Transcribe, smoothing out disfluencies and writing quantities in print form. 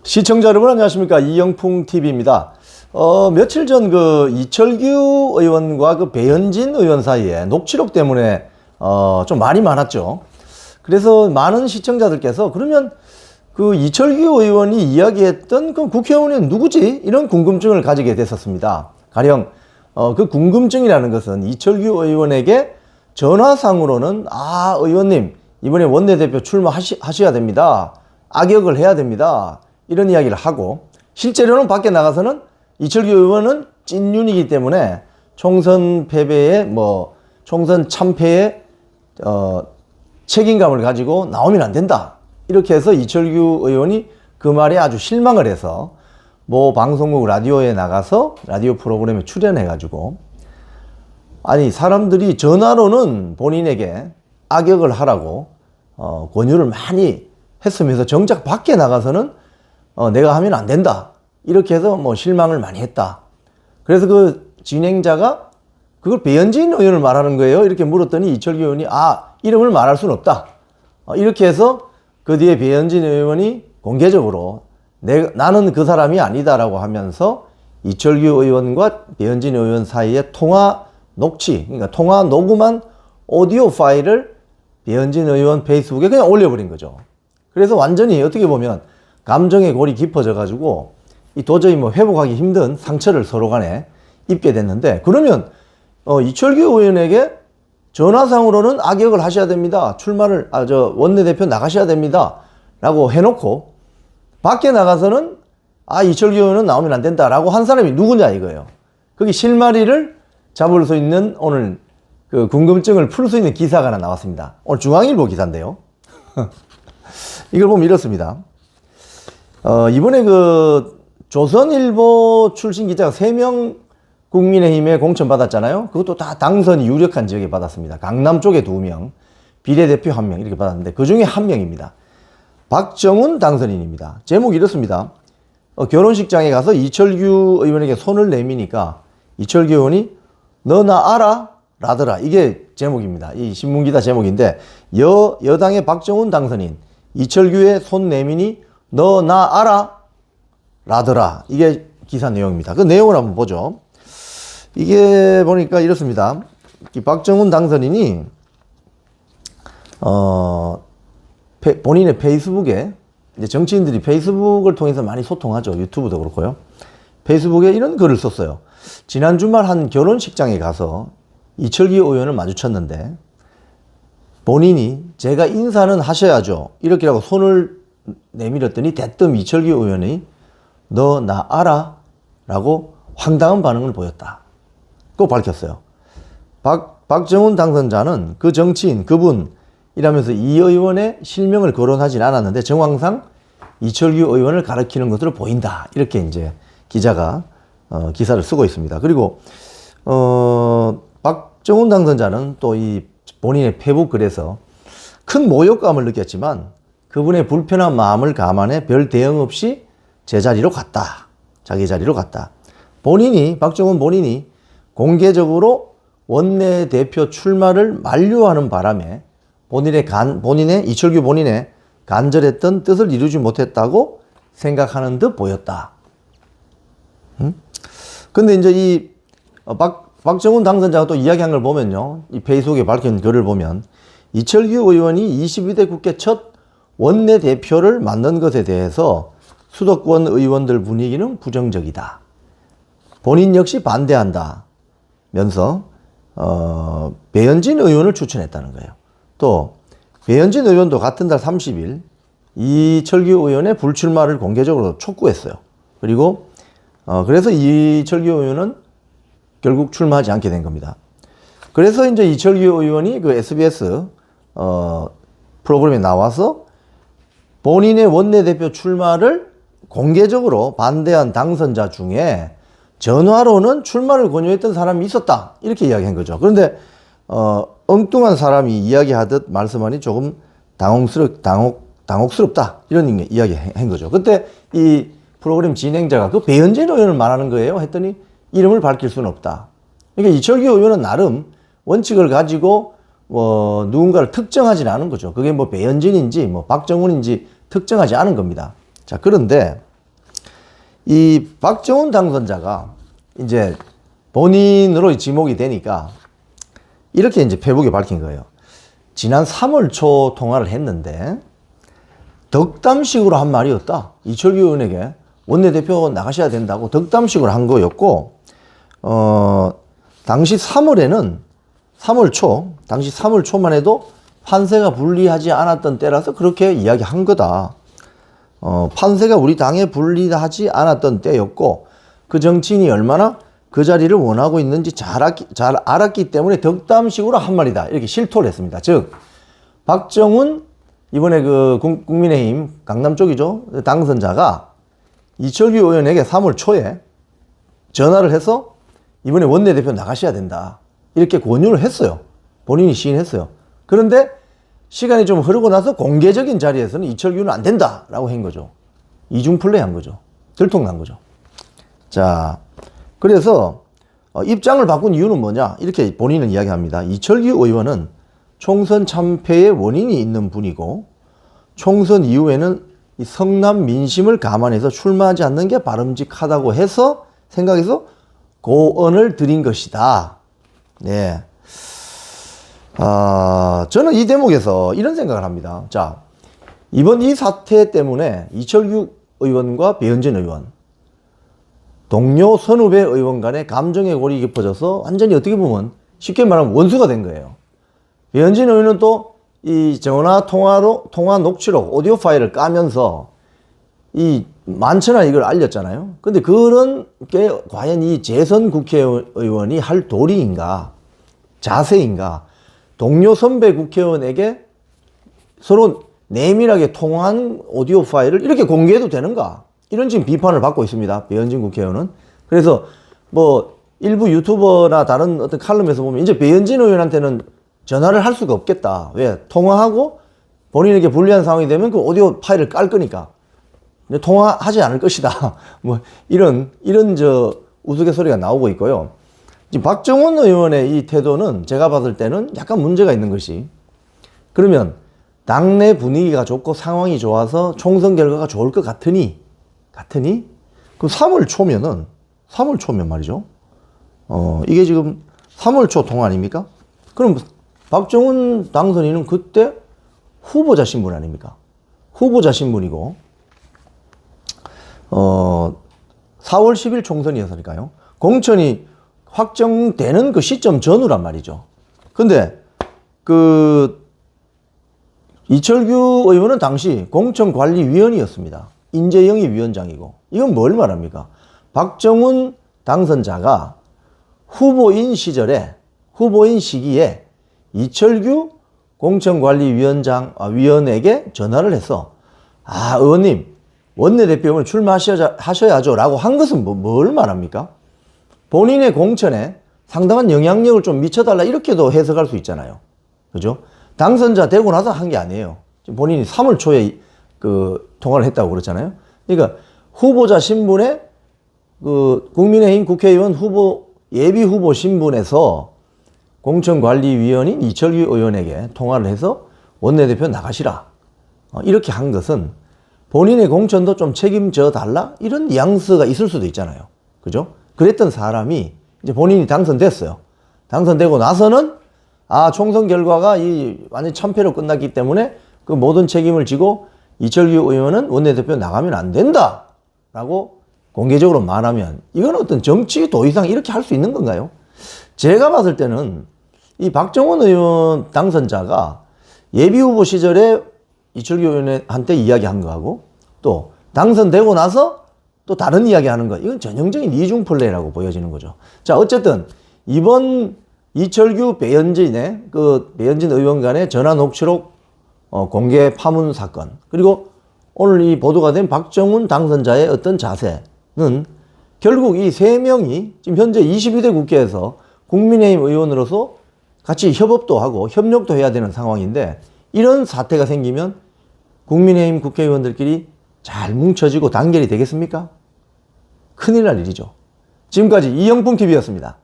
시청자 여러분 안녕하십니까, 이영풍TV입니다. 며칠 전 그 이철규 의원과 그 배현진 의원 사이에 녹취록 때문에 좀 말이 많았죠. 그래서 많은 시청자들께서 그러면 그 이철규 의원이 이야기했던 그 국회의원이 누구지? 이런 궁금증을 가지게 됐었습니다. 가령 그 궁금증이라는 것은 이철규 의원에게 전화상으로는 의원님 이번에 원내대표 출마하셔야 됩니다. 악역을 해야 됩니다. 이런 이야기를 하고, 실제로는 밖에 나가서는 이철규 의원은 찐윤이기 때문에 총선 패배에 총선 참패에 책임감을 가지고 나오면 안 된다. 이렇게 해서 이철규 의원이 그 말에 아주 실망을 해서 뭐 방송국 라디오에 나가서 라디오 프로그램에 출연해 가지고, 아니 사람들이 전화로는 본인에게 악역을 하라고 권유를 많이 했으면서 정작 밖에 나가서는 내가 하면 안 된다. 이렇게 해서 실망을 많이 했다. 그래서 그 진행자가 그걸 배현진 의원을 말하는 거예요. 이렇게 물었더니 이철규 의원이 이름을 말할 수는 없다. 이렇게 해서 그 뒤에 배현진 의원이 공개적으로 나는 그 사람이 아니다라고 하면서 이철규 의원과 배현진 의원 사이의 통화 녹취, 그러니까 통화 녹음한 오디오 파일을 배현진 의원 페이스북에 그냥 올려버린 거죠. 그래서 완전히 어떻게 보면 감정의 골이 깊어져 가지고 도저히 회복하기 힘든 상처를 서로 간에 입게 됐는데, 그러면 이철규 의원에게 전화상으로는 악역을 하셔야 됩니다. 출마를 원내대표 나가셔야 됩니다. 라고 해놓고 밖에 나가서는 이철규 의원은 나오면 안 된다. 라고 한 사람이 누구냐 이거예요. 거기 실마리를 잡을 수 있는, 오늘 그 궁금증을 풀 수 있는 기사가 하나 나왔습니다. 오늘 중앙일보 기사인데요. 이걸 보면 이렇습니다. 이번에 그 조선일보 출신 기자가 3명 국민의힘에 공천받았잖아요. 그것도 다 당선이 유력한 지역에 받았습니다. 강남 쪽에 2명, 비례대표 1명 이렇게 받았는데 그 중에 1명입니다. 박정훈 당선인입니다. 제목이 이렇습니다. 결혼식장에 가서 이철규 의원에게 손을 내미니까 이철규 의원이 너 나 알아? 라더라. 이게 제목입니다. 이 신문기사 제목인데, 여당의 박정훈 당선인 이철규의 손 내미니 너 나 알아? 라더라. 이게 기사 내용입니다. 그 내용을 한번 보죠. 이게 보니까 이렇습니다. 이 박정훈 당선인이 본인의 페이스북에, 이제 정치인들이 페이스북을 통해서 많이 소통하죠. 유튜브도 그렇고요. 페이스북에 이런 글을 썼어요. 지난 주말 한 결혼식장에 가서 이철규 의원을 마주쳤는데 본인이 제가 인사는 하셔야죠. 이렇게라고 손을 내밀었더니 대뜸 이철규 의원이 너 나 알아? 라고 황당한 반응을 보였다. 꼭 밝혔어요. 박정훈 당선자는 그 정치인, 그분 이라면서 이 의원의 실명을 거론하진 않았는데 정황상 이철규 의원을 가리키는 것으로 보인다. 이렇게 이제 기자가 기사를 쓰고 있습니다. 그리고 박정훈 당선자는 또 이 본인의 페북 글에서 큰 모욕감을 느꼈지만 그분의 불편한 마음을 감안해 별 대응 없이 제자리로 갔다. 자기 자리로 갔다. 박정훈 본인이 공개적으로 원내대표 출마를 만류하는 바람에 이철규 본인의 간절했던 뜻을 이루지 못했다고 생각하는 듯 보였다. 근데 이제 이 박정훈 당선자가 또 이야기한 걸 보면요. 이 페이스북에 밝힌 글을 보면 이철규 의원이 22대 국회 첫 원내대표를 맡는 것에 대해서 수도권 의원들 분위기는 부정적이다. 본인 역시 반대한다. 면서 배현진 의원을 추천했다는 거예요. 또 배현진 의원도 같은 달 30일 이철규 의원의 불출마를 공개적으로 촉구했어요. 그리고 그래서 이철규 의원은 결국 출마하지 않게 된 겁니다. 그래서 이제 이철규 의원이 그 SBS 프로그램에 나와서 본인의 원내대표 출마를 공개적으로 반대한 당선자 중에 전화로는 출마를 권유했던 사람이 있었다. 이렇게 이야기한 거죠. 그런데 엉뚱한 사람이 이야기하듯 말씀하니 조금 당혹스럽다. 이런 이야기 한 거죠. 그때 이 프로그램 진행자가 그 배현진 의원을 말하는 거예요. 했더니 이름을 밝힐 수는 없다. 그러니까 이철규 의원은 나름 원칙을 가지고 누군가를 특정하지는 않은 거죠. 그게 배현진인지 박정훈인지 특정하지 않은 겁니다. 자, 그런데 이 박정훈 당선자가 이제 본인으로 지목이 되니까 이렇게 이제 페북에 밝힌 거예요. 지난 3월 초 통화를 했는데 덕담식으로 한 말이었다. 이철규 의원에게 원내대표 나가셔야 된다고 덕담식으로 한 거였고, 당시 3월 초만 해도 판세가 불리하지 않았던 때라서 그렇게 이야기한 거다. 판세가 우리 당에 불리하지 않았던 때였고, 그 정치인이 얼마나 그 자리를 원하고 있는지 잘 알았기 때문에 덕담식으로 한 말이다. 이렇게 실토를 했습니다. 즉, 박정훈, 이번에 그 국민의힘 강남 쪽이죠. 당선자가 이철규 의원에게 3월 초에 전화를 해서 이번에 원내대표 나가셔야 된다. 이렇게 권유를 했어요. 본인이 시인했어요. 그런데 시간이 좀 흐르고 나서 공개적인 자리에서는 이철규는 안 된다라고 한 거죠. 이중 플레이 한 거죠. 들통난 거죠. 자, 그래서 입장을 바꾼 이유는 뭐냐? 이렇게 본인은 이야기합니다. 이철규 의원은 총선 참패의 원인이 있는 분이고 총선 이후에는 이 성남 민심을 감안해서 출마하지 않는 게 바람직하다고 해서 생각해서 고언을 드린 것이다. 네. 저는 이 대목에서 이런 생각을 합니다. 자, 이번 이 사태 때문에 이철규 의원과 배현진 의원, 동료 선후배 의원 간의 감정의 골이 깊어져서 완전히 어떻게 보면 쉽게 말하면 원수가 된 거예요. 배현진 의원은 또 이 전화 통화 녹취록, 오디오 파일을 까면서 이 만천하 이걸 알렸잖아요. 근데 그런 게 과연 이 재선 국회의원이 할 도리인가, 자세인가, 동료 선배 국회의원에게 서로 내밀하게 통화한 오디오 파일을 이렇게 공개해도 되는가? 이런 지금 비판을 받고 있습니다. 배현진 국회의원은. 그래서 뭐 일부 유튜버나 다른 어떤 칼럼에서 보면 이제 배현진 의원한테는 전화를 할 수가 없겠다. 왜? 통화하고 본인에게 불리한 상황이 되면 그 오디오 파일을 깔 거니까. 통화하지 않을 것이다. 뭐 이런 우스갯소리가 나오고 있고요. 지금 박정훈 의원의 이 태도는 제가 봤을 때는 약간 문제가 있는 것이, 그러면 당내 분위기가 좋고 상황이 좋아서 총선 결과가 좋을 것 같으니 그럼 3월 초면 말이죠. 이게 지금 3월 초 통화 아닙니까? 그럼 박정훈 당선인은 그때 후보자 신분 아닙니까? 후보자 신분이고, 4월 10일 총선이었으니까요. 공천이 확정되는 그 시점 전후란 말이죠. 근데 이철규 의원은 당시 공천관리위원이었습니다. 인재영입위원장이고, 이건 뭘 말합니까? 박정훈 당선자가 후보인 시기에 이철규 공천관리위원에게 전화를 해서, 의원님, 원내대표를 출마하셔야죠 라고 한 것은 뭘 말합니까? 본인의 공천에 상당한 영향력을 좀 미쳐달라, 이렇게도 해석할 수 있잖아요. 그죠? 당선자 되고 나서 한 게 아니에요. 본인이 3월 초에 통화를 했다고 그랬잖아요. 그러니까 후보자 신분에 국민의힘 국회의원 예비 후보 신분에서 공천관리위원인 이철규 의원에게 통화를 해서 원내대표 나가시라. 이렇게 한 것은 본인의 공천도 좀 책임져 달라? 이런 뉘앙스가 있을 수도 있잖아요. 그죠? 그랬던 사람이 이제 본인이 당선됐어요. 당선되고 나서는 총선 결과가 완전 참패로 끝났기 때문에 그 모든 책임을 지고 이철규 의원은 원내대표 나가면 안 된다 라고 공개적으로 말하면 이건 어떤 정치 도의상 이렇게 할 수 있는 건가요? 제가 봤을 때는 이 박정훈 의원 당선자가 예비후보 시절에 이철규 의원한테 이야기한 거하고 또 당선되고 나서 또 다른 이야기 하는 거, 이건 전형적인 이중 플레이라고 보여지는 거죠. 자, 어쨌든 이번 이철규 배현진 의원 간의 전화 녹취록 공개 파문 사건, 그리고 오늘 이 보도가 된 박정훈 당선자의 어떤 자세는 결국 이 세 명이 지금 현재 22대 국회에서 국민의힘 의원으로서 같이 협업도 하고 협력도 해야 되는 상황인데, 이런 사태가 생기면 국민의힘 국회의원들끼리 잘 뭉쳐지고 단결이 되겠습니까? 큰일 날 일이죠. 지금까지 이영풍TV였습니다.